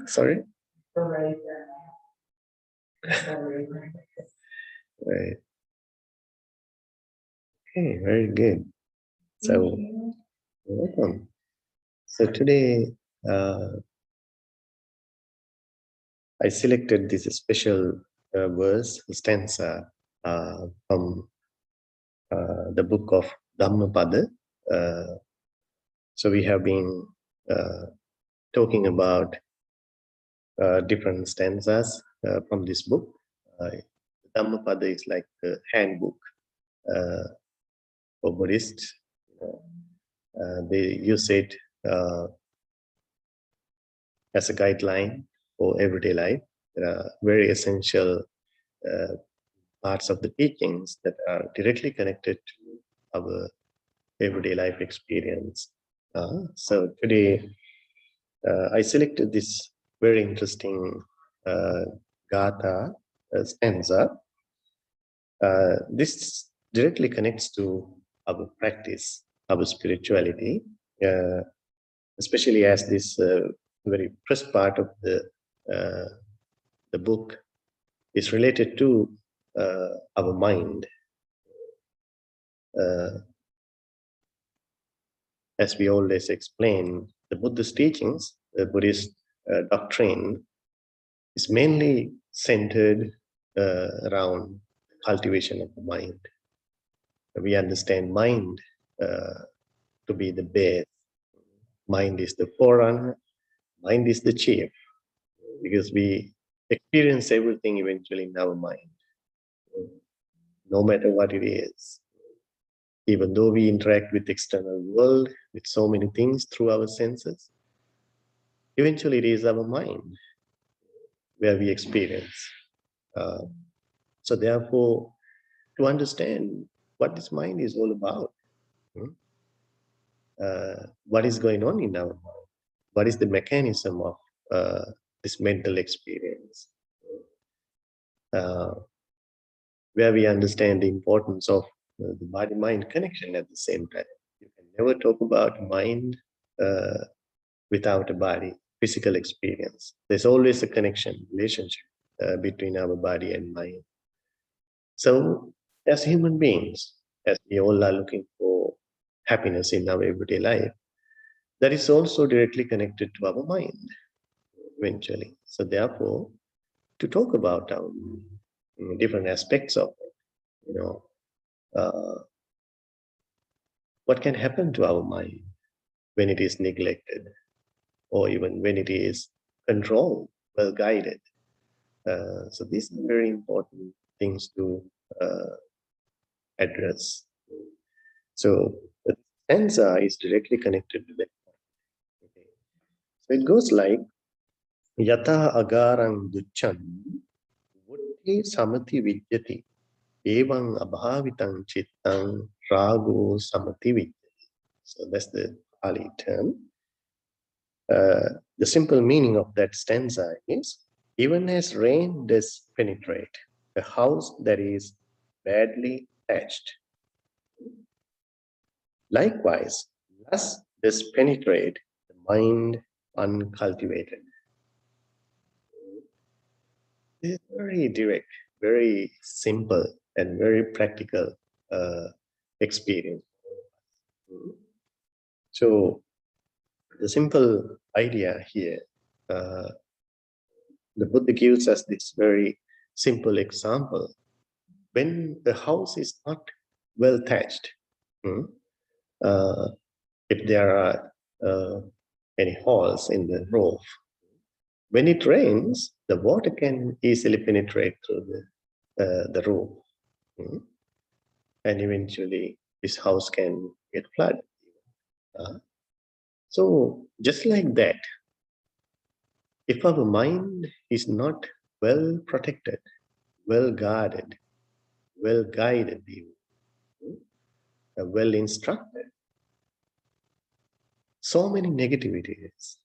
Sorry? Right. Okay, very good. So, welcome. So today, I selected this special verse, stanza from the book of Dhammapada. So we have been talking about different stanzas from this book. Dhammapada is like the handbook for Buddhists. They use it as a guideline for everyday life. There are very essential parts of the teachings that are directly connected to our everyday life experience. So today, I selected this very interesting Gatha stanza. This directly connects to our practice, our spirituality, especially as this very first part of the book is related to our mind. As we always explain, the Buddhist teachings, the Buddhist doctrine is mainly centered around cultivation of the mind. We understand mind to be the base. Mind is the forerunner, mind is the chief, because we experience everything eventually in our mind, no matter what it is. Even though we interact with the external world, with so many things through our senses, eventually it is our mind where we experience. So therefore, to understand what this mind is all about, what is going on in our mind, what is the mechanism of this mental experience, where we understand the importance of the body-mind connection at the same time. You can never talk about mind without a body, physical experience. There's always a connection, relationship between our body and mind. So as human beings, as we all are looking for happiness in our everyday life, that is also directly connected to our mind eventually. So therefore, to talk about our different aspects of it, what can happen to our mind when it is neglected, or even when it is controlled, well guided. So these are very important things to address. So the stanza is directly connected to that. Okay. So it goes like, Yathā'gāraṁ ducchannaṁ vuṭṭhi samativijjhati Evaṁ abhāvitaṁ cittaṁ rāgo samativijjhati. So that's the Pali term. The simple meaning of that stanza is, even as rain does penetrate a house that is badly thatched, likewise lust does penetrate the mind uncultivated. This is very direct, very simple, and very practical experience. So the simple idea here, the Buddha gives us this very simple example. When the house is not well thatched, if there are any holes in the roof, when it rains, the water can easily penetrate through the roof. And eventually this house can get flooded. So just like that, if our mind is not well protected, well guarded, well guided, well instructed, so many negativities,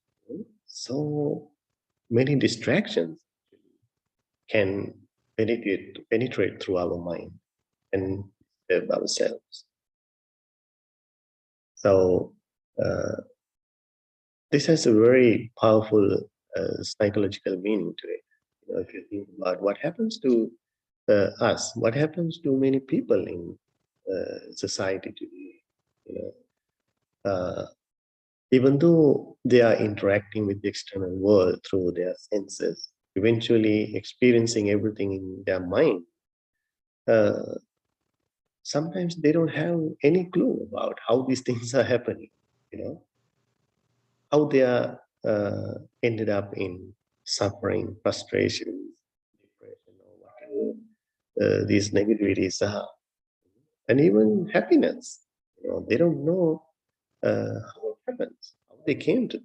so many distractions can penetrate through our mind and serve ourselves. So this has a very powerful psychological meaning to it. If you think about what happens to us, what happens to many people in society today, you know, even though they are interacting with the external world through their senses, eventually experiencing everything in their mind, uh, sometimes they don't have any clue about how these things are happening, how they are ended up in suffering, frustration, depression, or whatever these negativities are, and even happiness. They don't know how it happens, how they came to,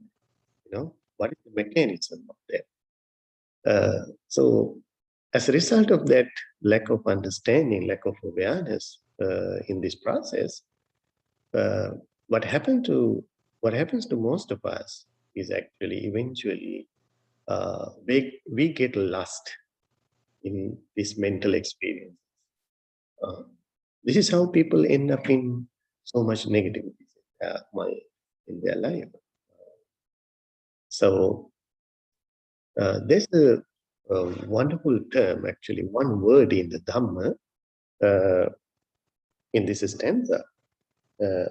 what is the mechanism of that. So, as a result of that lack of understanding, lack of awareness in this process, uh, what happened to what happens to most of us is actually eventually we get lost in this mental experience. Uh, this is how people end up in so much negativity in their life. So there's a wonderful term, actually, one word in the Dhamma, uh, in this stanza, uh,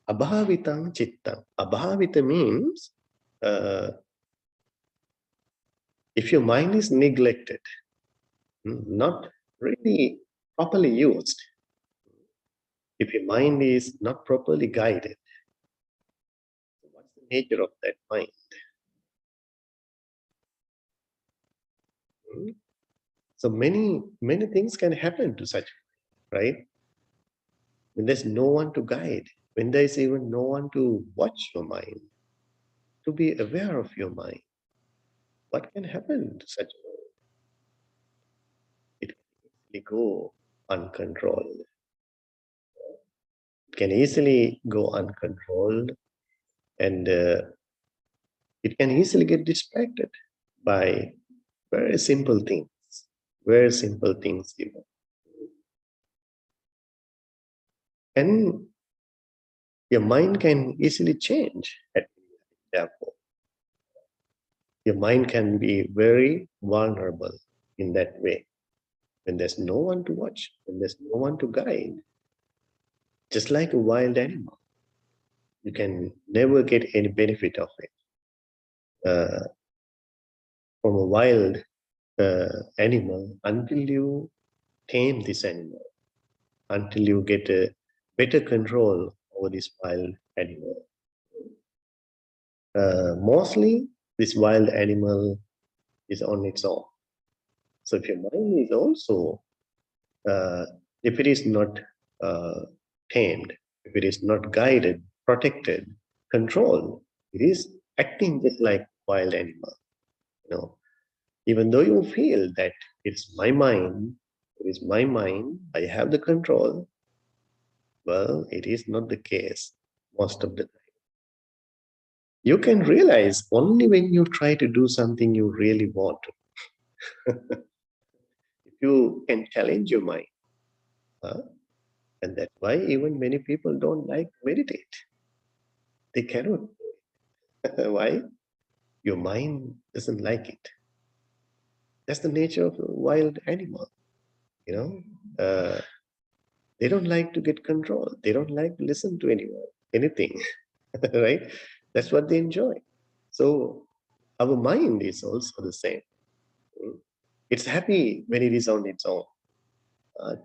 abhāvitaṁ cittaṁ. Abhāvita means if your mind is neglected, not really properly used, if your mind is not properly guided, what's the nature of that mind? So many things can happen to such, right? When there's no one to guide, when there's even no one to watch your mind, to be aware of your mind, what can happen to such a mind? It can easily go uncontrolled. It can easily go uncontrolled, and it can easily get distracted by very simple things, very simple things even. And your mind can easily change therefore. Your mind can be very vulnerable in that way. When there's no one to watch, when there's no one to guide, just like a wild animal, you can never get any benefit of it. From a wild animal until you tame this animal, until you get a better control over this wild animal. Mostly, this wild animal is on its own. So if your mind is also, if it is not tamed, if it is not guided, protected, controlled, it is acting just like wild animal. Even though you feel that it's my mind, it is my mind, I have the control, well, it is not the case most of the time. You can realize only when you try to do something you really want to. If you can challenge your mind, and that's why even many people don't like to meditate. They cannot. Why? Your mind doesn't like it. That's the nature of a wild animal. You know, they don't like to get control. They don't like to listen to anyone, anything, right? That's what they enjoy. So our mind is also the same. It's happy when it is on its own,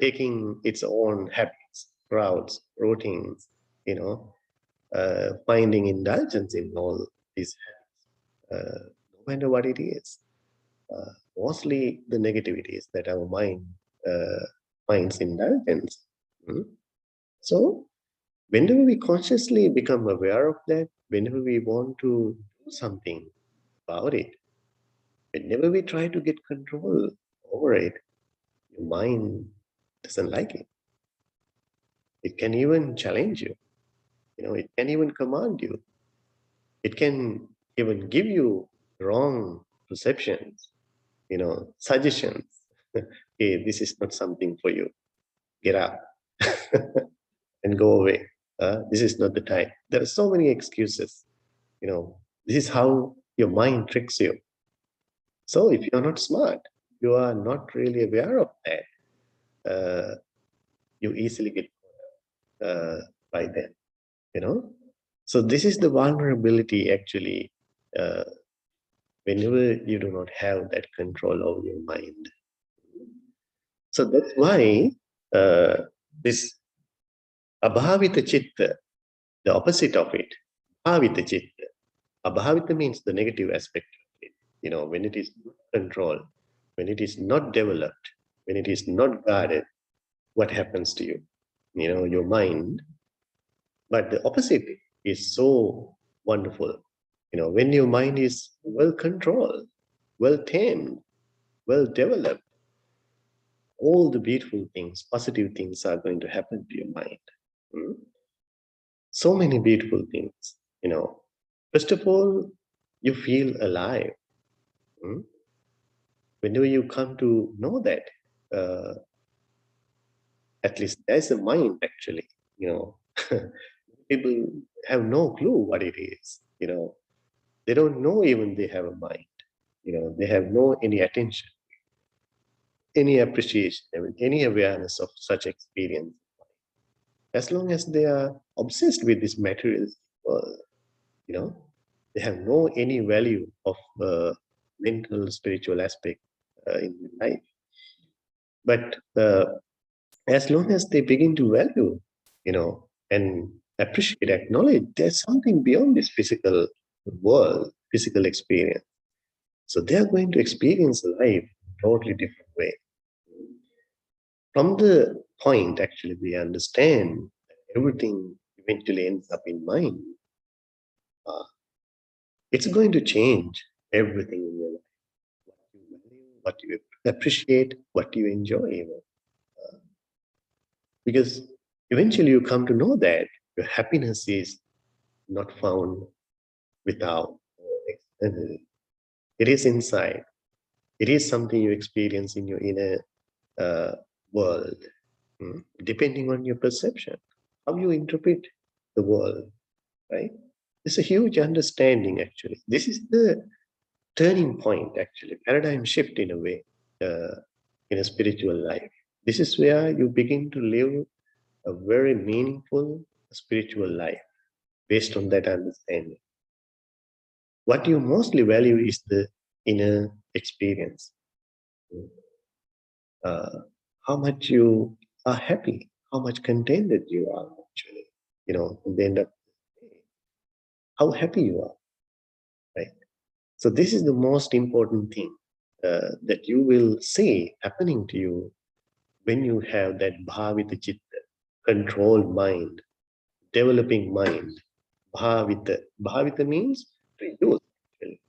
taking its own habits, routes, routines, finding indulgence in all these habits, no matter what it is. Mostly the negativities that our mind finds indulgence. So, whenever we consciously become aware of that, whenever we want to do something about it, whenever we try to get control over it, your mind doesn't like it. It can even challenge you. It can even command you. It can even give you wrong perceptions, suggestions. Hey, this is not something for you. Get up and go away. This is not the time. There are so many excuses, This is how your mind tricks you. So if you're not smart, you are not really aware of that, you easily get by them, you know. So this is the vulnerability actually, uh, whenever you do not have that control over your mind. So that's why this abhāvita chitta, the opposite of it, abhāvita chitta. Abhāvita means the negative aspect of it. You know, when it is not controlled, when it is not developed, when it is not guarded, what happens to you? You know, your mind. But the opposite is so wonderful. You know, when your mind is well controlled, well tamed, well developed, all the beautiful things, positive things are going to happen to your mind. Mm. So many beautiful things, you know. First of all, you feel alive. Mm. Whenever you come to know that, uh, at least there's a mind actually, you know. People have no clue what it is, you know. They don't know even they have a mind, you know. They have no any attention, any appreciation, any awareness of such experience. As long as they are obsessed with this material world, you know, they have no any value of mental spiritual aspect in life. But as long as they begin to value, you know, and appreciate, acknowledge there's something beyond this physical world, physical experience. So they are going to experience life totally different way. From the point actually we understand that everything eventually ends up in mind, uh, it's going to change everything in your life. What you value, what you appreciate, what you enjoy even. Because eventually you come to know that your happiness is not found without externally. It is inside. It is something you experience in your inner world, depending on your perception, how you interpret the world, right? It's a huge understanding, actually. This is the turning point, actually, paradigm shift in a way, in a spiritual life. This is where you begin to live a very meaningful spiritual life based on that understanding. What you mostly value is the inner experience. Uh, how much you are happy, how much contented you are actually, you know, in the end of the day, how happy you are, right? So this is the most important thing that you will see happening to you when you have that bhāvita chitta, controlled mind, developing mind. Bhāvita. Bhāvita means to use. Actually.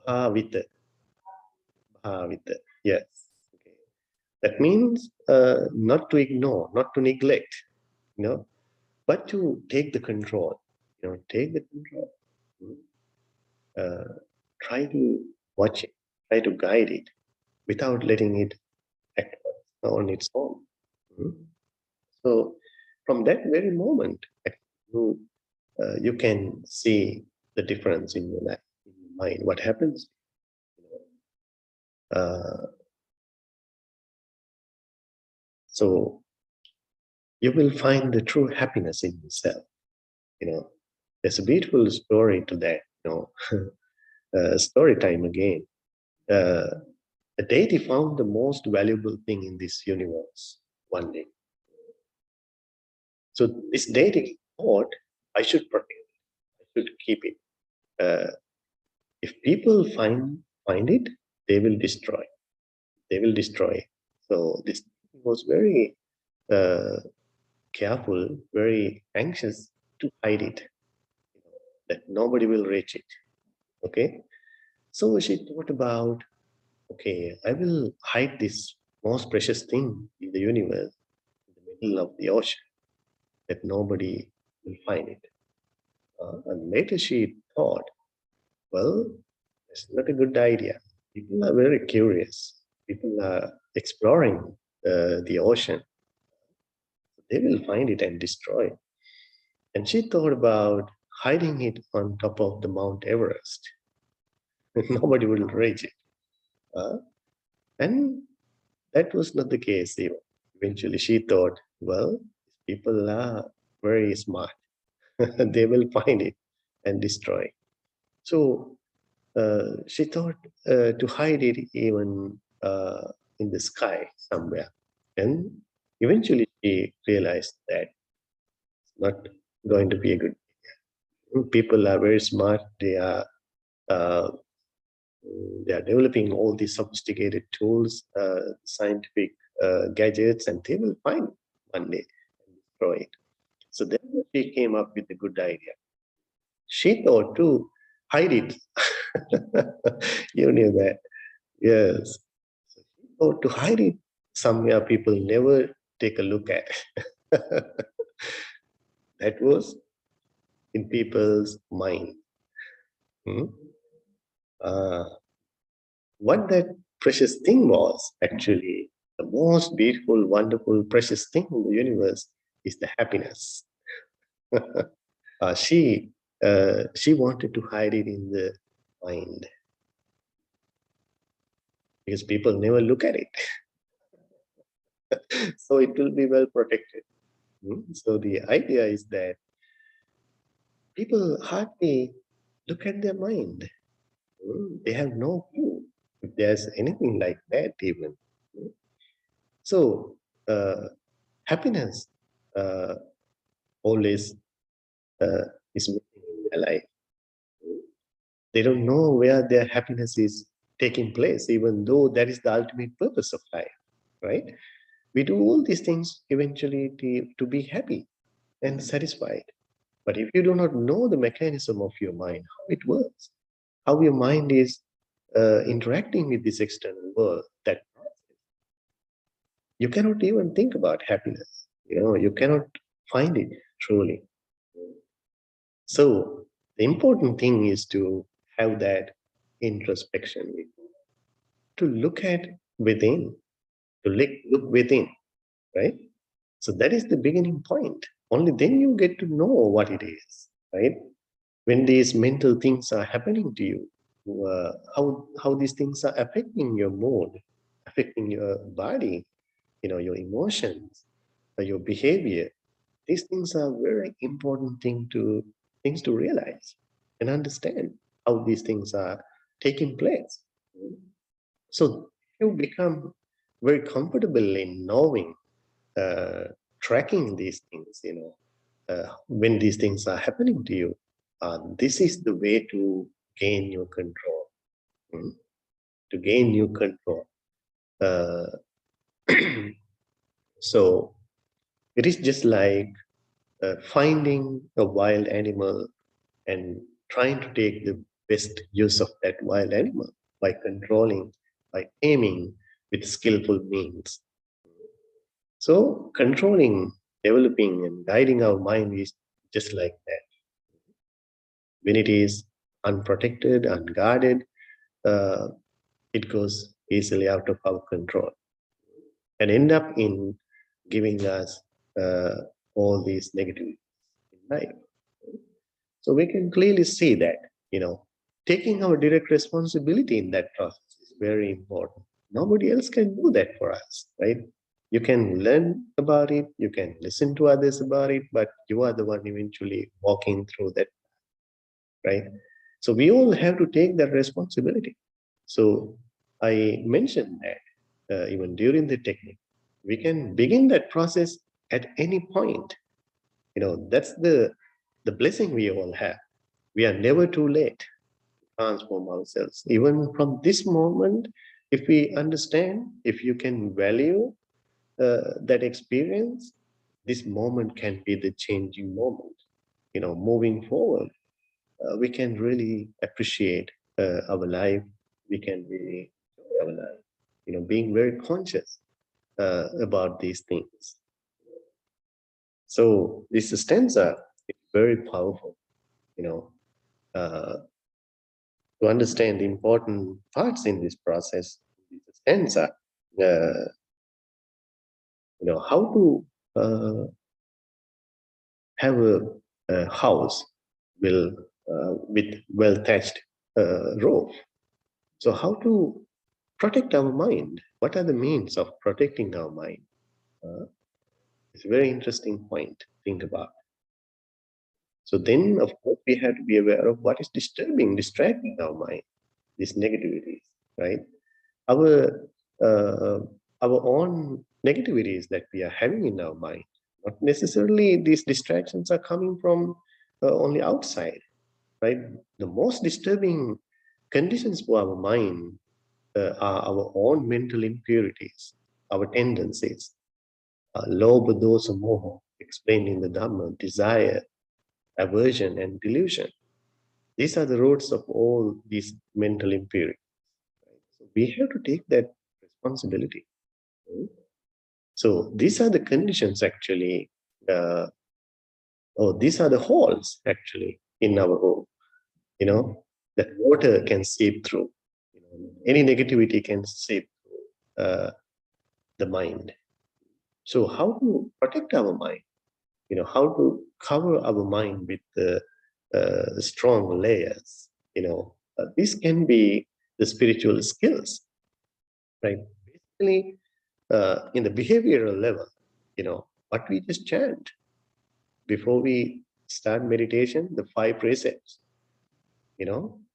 Bhāvita. Bhāvita. Yes. Okay. That means not to ignore, not to neglect, you know, but to take the control. You know, take the control. Mm. Try to watch it, try to guide it without letting it act on its own. Mm. So from that very moment, you, you can see the difference in your life, in your mind, what happens. Uh, so you will find the true happiness in yourself. You know, there's a beautiful story to that. You know, story time again. Uh, a deity found the most valuable thing in this universe one day. So this deity thought, I should protect it, I should keep it. Uh, if people find it, they will destroy. They will destroy. So this was very uh, careful, very anxious to hide it, that nobody will reach it. Okay. So she thought about, okay, I will hide this most precious thing in the universe, in the middle of the ocean, that nobody will find it. And later she thought, well, it's not a good idea. People are very curious. People are exploring the ocean. They will find it and destroy it. And she thought about hiding it on top of the Mount Everest. Nobody will reach it. And that was not the case even. Eventually she thought, well, people are very smart. They will find it and destroy it. So she thought to hide it even in the sky somewhere. And eventually she realized that it's not going to be a good idea. People are very smart. Uh, they are developing all these sophisticated tools, scientific gadgets, and they will find one day and destroy it. So then she came up with a good idea. She thought to hide it. You knew that. Yes. So she thought to hide it somewhere people never take a look at. That was in people's mind. Hmm? What that precious thing was, actually, the most beautiful, wonderful, precious thing in the universe is the happiness. She wanted to hide it in the mind because people never look at it. So it will be well protected. So the idea is that people hardly look at their mind. They have no clue if there's anything like that even. So happiness always is missing in their life. They don't know where their happiness is taking place, even though that is the ultimate purpose of life, right? We do all these things eventually to be happy and satisfied. But if you do not know the mechanism of your mind, how it works, how your mind is interacting with this external world, that you cannot even think about happiness. You cannot find it truly. So the important thing is to have that introspection, to look at within, to look within, right? So that is the beginning point. Only then you get to know what it is, right? When these mental things are happening to you, how these things are affecting your mood, affecting your body, your emotions, your behavior. These things are very important things to realize and understand how these things are taking place. So you become very comfortable in knowing, tracking these things, when these things are happening to you. This is the way to gain your control, to gain your control. Uh, so it is just like finding a wild animal and trying to take the best use of that wild animal by controlling, by aiming with skillful means. So controlling, developing, and guiding our mind is just like that. When it is unprotected, unguarded, uh, it goes easily out of our control and end up in giving us uh, all these negativities in life. So we can clearly see that, taking our direct responsibility in that process is very important. Nobody else can do that for us, right? You can learn about it, you can listen to others about it, but you are the one eventually walking through that, right? So we all have to take that responsibility. So I mentioned that even during the technique, we can begin that process at any point. That's the blessing we all have. We are never too late to transform ourselves. Even from this moment, if we understand, if you can value that experience, this moment can be the changing moment. Moving forward, we can really appreciate our life. We can really enjoy our life. Being very conscious about these things. So this stanza is very powerful. You know, uh, to understand the important parts in this process, this stanza, uh, how to have a house with well-thatched roof. So how to protect our mind? What are the means of protecting our mind? It's a very interesting point to think about. So then, of course, we have to be aware of what is distracting our mind, these negativities, right? Our uh, our own negativities that we are having in our mind. Not necessarily these distractions are coming from only outside, right? The most disturbing conditions for our mind are our own mental impurities, our tendencies, lobha, dosa, moha, explained in the Dhamma, desire, aversion, and delusion. These are the roots of all these mental impurities. Right? So we have to take that responsibility. Right? So these are the conditions actually, these are the holes actually in our home, that water can seep through. Any negativity can seep through the mind. So how to protect our mind? How to cover our mind with the strong layers. This can be the spiritual skills, right? Basically, in the behavioral level, what we just chant before we start meditation, the 5 precepts,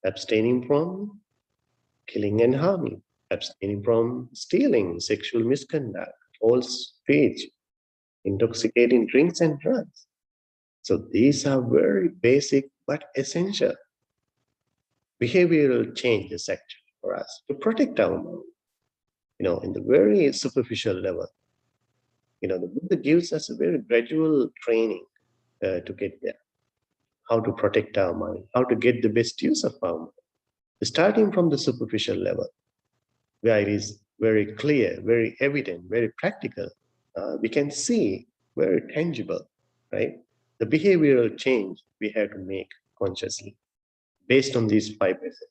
abstaining from killing and harming, abstaining from stealing, sexual misconduct, false speech, intoxicating drinks and drugs. So these are very basic but essential behavioral changes actually for us to protect our mind. In the very superficial level, the Buddha gives us a very gradual training to get there. How to protect our mind, how to get the best use of our mind. Starting from the superficial level, where it is very clear, very evident, very practical, we can see very tangible, right? The behavioral change we have to make consciously based on these 5 precepts.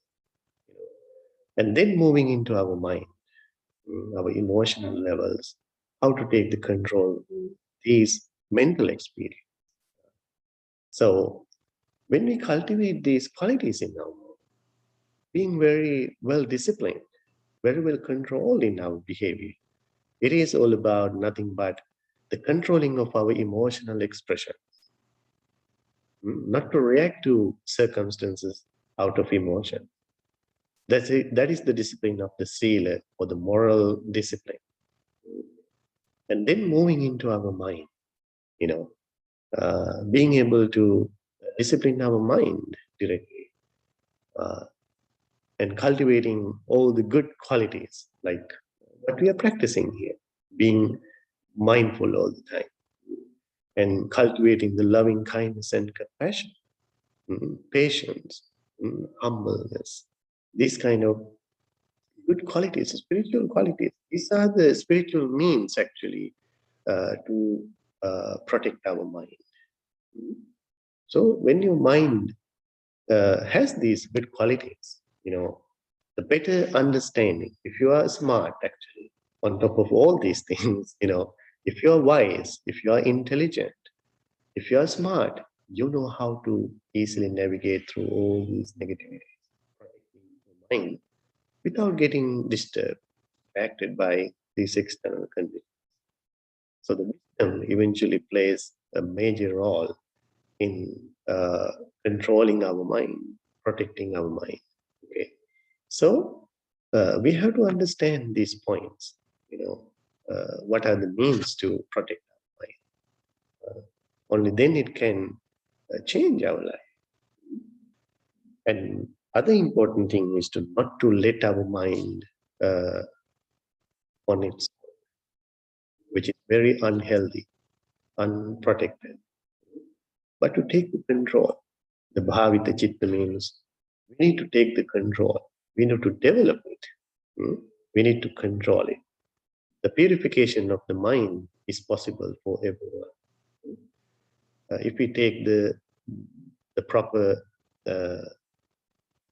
And then moving into our mind, our emotional levels, how to take the control of these mental experience. So when we cultivate these qualities in our mind, being very well disciplined, very well controlled in our behavior, it is all about nothing but the controlling of our emotional expression, not to react to circumstances out of emotion. That is the discipline of the sila, or the moral discipline. And then moving into our mind, being able to discipline our mind directly, and cultivating all the good qualities, like what we are practicing here, being mindful all the time, and cultivating the loving kindness and compassion, patience, humbleness, these kind of good qualities, spiritual qualities. These are the spiritual means actually to protect our mind. So when your mind has these good qualities, the better understanding, if you are smart actually, on top of all these things, if you are wise, if you are intelligent, if you are smart, you know how to easily navigate through all these negativities, protecting your mind without getting disturbed, affected by these external conditions. So the wisdom eventually plays a major role in controlling our mind, protecting our mind. Okay, so we have to understand these points. What are the means to protect our mind? Only then it can change our life. And other important thing is to not to let our mind on its own, which is very unhealthy, unprotected, but to take the control. The abhāvitaṁ means we need to take the control. We need to develop it. We need to control it. The purification of the mind is possible for everyone. If we take the proper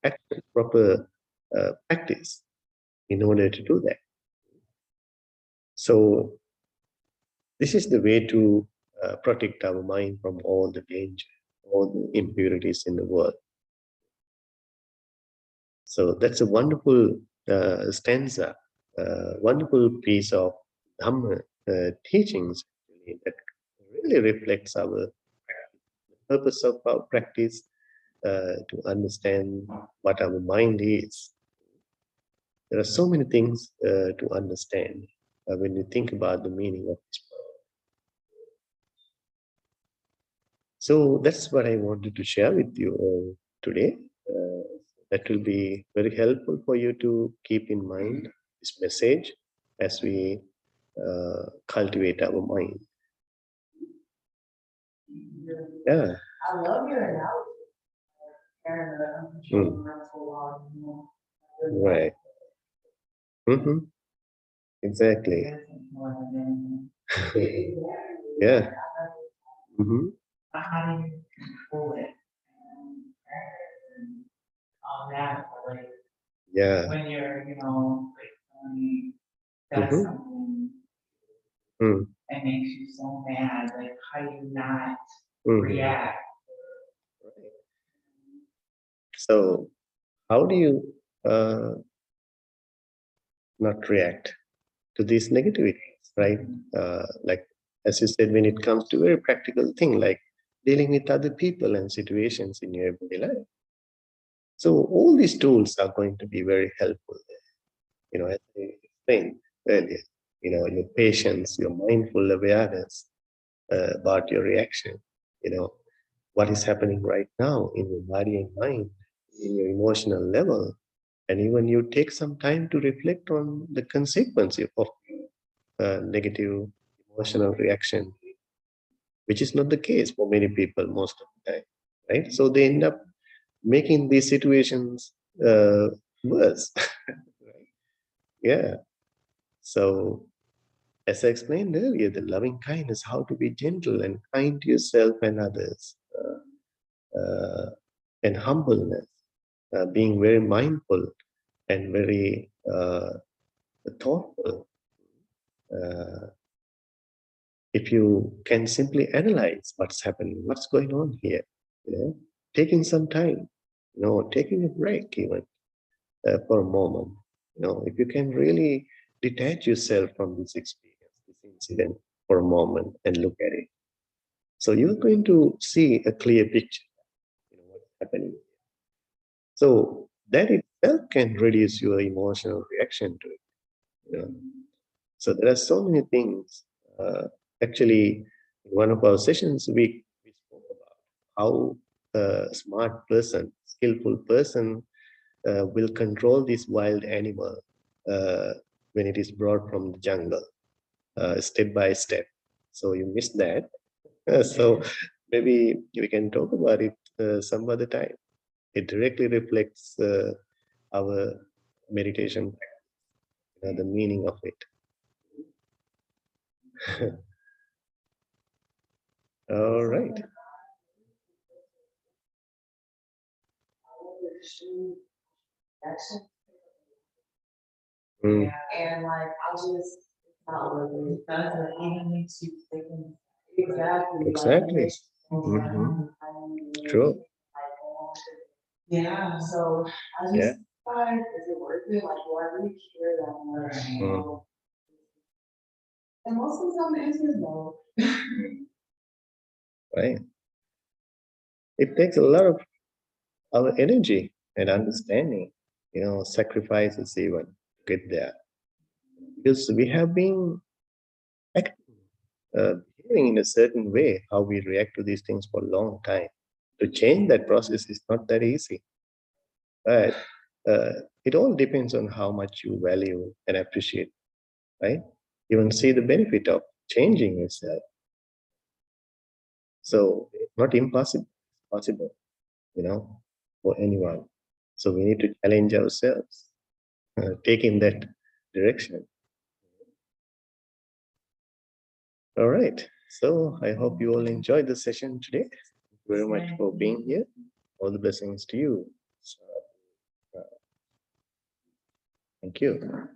action, proper practice in order to do that. So this is the way to protect our mind from all the danger. all the impurities in the world. So that's a wonderful stanza, wonderful piece of Dhamma teachings that really reflects our purpose of our practice, to understand what our mind is. There are so many things to understand when you think about the meaning of this word. So that's what I wanted to share with you today. That will be very helpful for you to keep in mind this message as we cultivate our mind. Yeah. I love your analogy. Right. Mm-hmm. Exactly. Yeah. Mm-hmm. How do you control it? Like, Yeah. when you're, like, that's Mm-hmm. something Mm. that makes you so mad, like, how do you not Mm-hmm. react? Right. So, how do you not react to these negativities, right? Like, as you said, when it comes to very practical thing, like dealing with other people and situations in your everyday life. So all these tools are going to be very helpful. As I explained earlier, your patience, your mindful awareness about your reaction, what is happening right now in your body and mind, in your emotional level, and even you take some time to reflect on the consequence of negative emotional reaction, which is not the case for many people most of the time, right? So they end up making these situations worse. Right? Yeah. So as I explained earlier, the loving kindness, how to be gentle and kind to yourself and others, and humbleness, being very mindful and very thoughtful. Uh, if you can simply analyze what's happening, what's going on here, taking some time, taking a break even for a moment, if you can really detach yourself from this experience, this incident for a moment and look at it. So you're going to see a clear picture, what's happening. So that itself can reduce your emotional reaction to it. So there are so many things. Actually, in one of our sessions, we spoke about how a smart person, skillful person, will control this wild animal when it is brought from the jungle, step by step. So you missed that. So maybe we can talk about it some other time. It directly reflects our meditation, the meaning of it. All right. Mm. And like, not really, it even makes you think. Exactly. Exactly. Mm-hmm. True. Yeah, so I just, Yeah. is it worth it? Like, do I really care that much? Mm. And most of the time the answer is no. Right. It takes a lot of our energy and understanding, sacrifices even to get there. Because we have been behaving in a certain way, how we react to these things for a long time. To change that process is not that easy. But it all depends on how much you value and appreciate, right? Even see the benefit of changing yourself. So it's not impossible, it's possible, for anyone. So we need to challenge ourselves, take in that direction. All right. So I hope you all enjoyed the session today. Thank you very much for being here. All the blessings to you. Thank you.